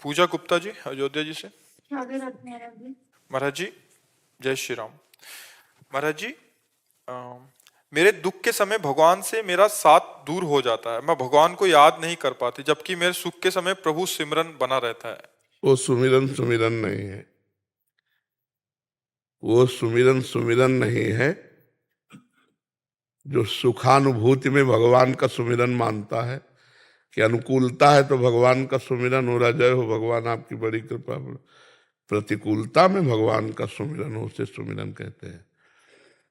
पूजा गुप्ता जी अयोध्या जी से। राधे राधे महाराज जी। महाराज जी जय श्री राम। महाराज जी मेरे दुख के समय भगवान से मेरा साथ दूर हो जाता है, मैं भगवान को याद नहीं कर पाती, जबकि मेरे सुख के समय प्रभु सिमरन बना रहता है। वो सुमिरन सुमिरन नहीं है, वो सुमिरन सुमिरन नहीं है। जो सुखानुभूति में भगवान का सुमिरन मानता है कि अनुकूलता है तो भगवान का सुमिरन हो रहा, जय हो भगवान आपकी बड़ी कृपा। प्रतिकूलता में भगवान का सुमिरन हो, उसे सुमिरन कहते हैं।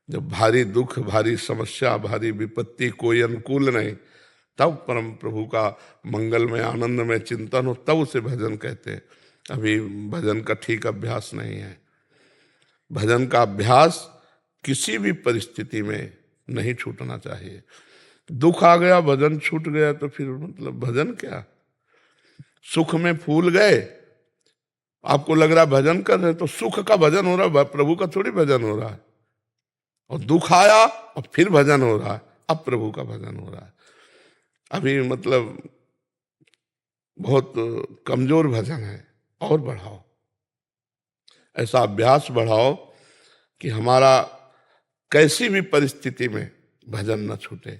जब भारी दुख, भारी समस्या, भारी विपत्ति, कोई अनुकूल नहीं, तब परम प्रभु का मंगल में, आनंद में चिंतन हो, तब उसे भजन कहते हैं। अभी भजन का ठीक अभ्यास नहीं है। भजन का अभ्यास किसी भी परिस्थिति में नहीं छूटना चाहिए। दुख आ गया, भजन छूट गया तो फिर मतलब भजन क्या? सुख में फूल गए, आपको लग रहा है भजन कर रहे, तो सुख का भजन हो रहा है, प्रभु का थोड़ी भजन हो रहा है। और दुख आया और फिर भजन हो रहा है, अब प्रभु का भजन हो रहा है। अभी मतलब बहुत कमजोर भजन है, और बढ़ाओ, ऐसा अभ्यास बढ़ाओ कि हमारा कैसी भी परिस्थिति में भजन न छूटे।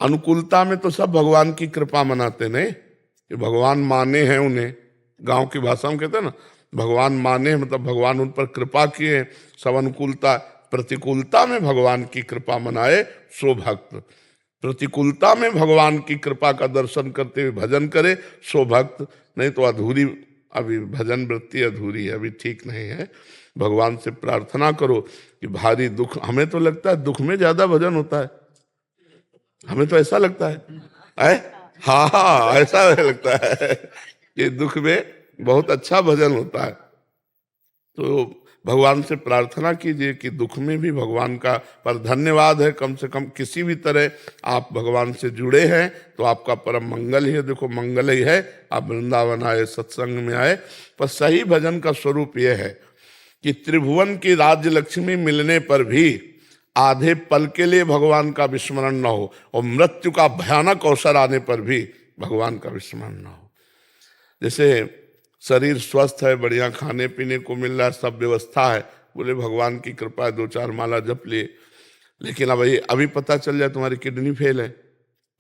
अनुकूलता में तो सब भगवान की कृपा मनाते नहीं, कि भगवान माने हैं उन्हें, गांव की भाषा में कहते हैं ना, भगवान माने हैं मतलब भगवान उन पर कृपा किए, सब अनुकूलता। प्रतिकूलता में भगवान की कृपा मनाए सो भक्त, प्रतिकूलता में भगवान की कृपा का दर्शन करते हुए भजन करे सो भक्त। नहीं तो अधूरी, अभी भजन वृत्ति अधूरी है, अभी ठीक नहीं है। भगवान से प्रार्थना करो कि भारी दुख, हमें तो लगता है दुख में ज्यादा भजन होता है, हमें तो ऐसा लगता है, हाँ हाँ ऐसा लगता है कि दुख में बहुत अच्छा भजन होता है। तो भगवान से प्रार्थना कीजिए कि दुख में भी भगवान का पर धन्यवाद है, कम से कम किसी भी तरह आप भगवान से जुड़े हैं तो आपका परम मंगल ही है। देखो मंगल ही है, आप वृंदावन आए, सत्संग में आए। पर सही भजन का स्वरूप यह है कि त्रिभुवन की राज्य लक्ष्मी मिलने पर भी आधे पल के लिए भगवान का विस्मरण न हो, और मृत्यु का भयानक अवसर आने पर भी भगवान का विस्मरण न हो। जैसे शरीर स्वस्थ है, बढ़िया खाने पीने को मिल रहा है, सब व्यवस्था है, बोले भगवान की कृपा है, 2-4 माला जप लिए, लेकिन अब अभी पता चल जाए तुम्हारी किडनी फेल है,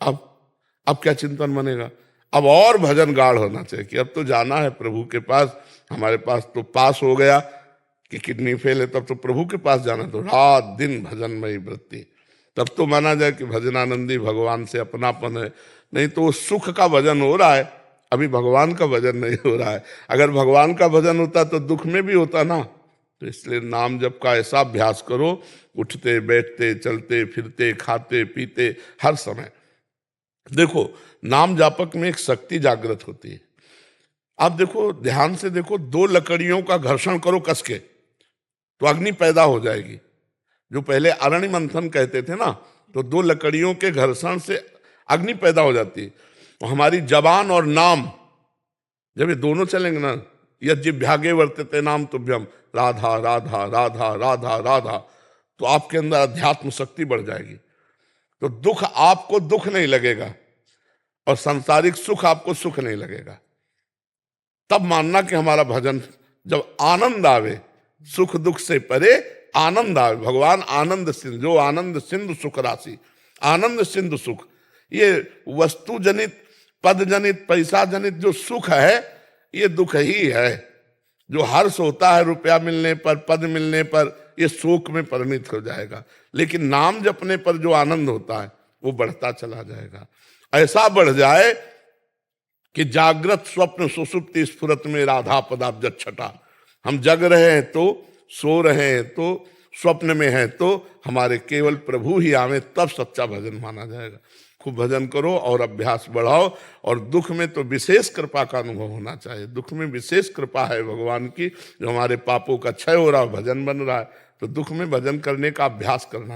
अब क्या चिंतन बनेगा? अब और भजन गाढ़ होना चाहिए कि अब तो जाना है प्रभु के पास। हमारे पास तो पास हो गया कि किडनी फेल है, तब तो प्रभु के पास जाना, तो रात दिन भजनमयी वृत्ति, तब तो माना जाए कि भजनानंदी भगवान से अपनापन है। नहीं तो सुख का भजन हो रहा है, अभी भगवान का भजन नहीं हो रहा है। अगर भगवान का भजन होता तो दुख में भी होता ना। तो इसलिए नाम जप का ऐसा अभ्यास करो, उठते बैठते चलते फिरते खाते पीते हर समय। देखो नाम जापक में एक शक्ति जागृत होती है। आप देखो, ध्यान से देखो, 2 लकड़ियों का घर्षण करो कस के तो अग्नि पैदा हो जाएगी। जो पहले अरण्य मंथन कहते थे ना, तो 2 लकड़ियों के घर्षण से अग्नि पैदा हो जाती है। तो हमारी जबान और नाम, जब ये दोनों चलेंगे ना, यज्जिभ्यागे वर्तते नाम तुभ्यम, राधा राधा राधा राधा राधा, तो आपके अंदर अध्यात्म शक्ति बढ़ जाएगी। तो दुख आपको दुख नहीं लगेगा और सांसारिक सुख आपको सुख नहीं लगेगा। तब मानना कि हमारा भजन, जब आनंद आवे, सुख दुख से परे आनंद आवे। भगवान आनंद सिंधु, जो आनंद सिंधु सुख राशि, आनंद सिंधु सुख, ये वस्तु जनित पद जनित पैसा जनित जो सुख है, ये दुख ही है। जो हर्ष होता है रुपया मिलने पर, पद मिलने पर, ये शोक में परिणित हो जाएगा। लेकिन नाम जपने पर जो आनंद होता है वो बढ़ता चला जाएगा। ऐसा बढ़ जाए कि जागृत स्वप्न सुषुप्ति स्फुरत में राधा पदाब्ज छटा। हम जग रहे हैं तो, सो रहे हैं तो, स्वप्न में हैं तो हमारे केवल प्रभु ही आवे, तब सच्चा भजन माना जाएगा। खूब भजन करो और अभ्यास बढ़ाओ। और दुख में तो विशेष कृपा का अनुभव होना चाहिए। दुख में विशेष कृपा है भगवान की, जो हमारे पापों का क्षय हो रहा है, भजन बन रहा है, तो दुख में भजन करने का अभ्यास करना चाहिए।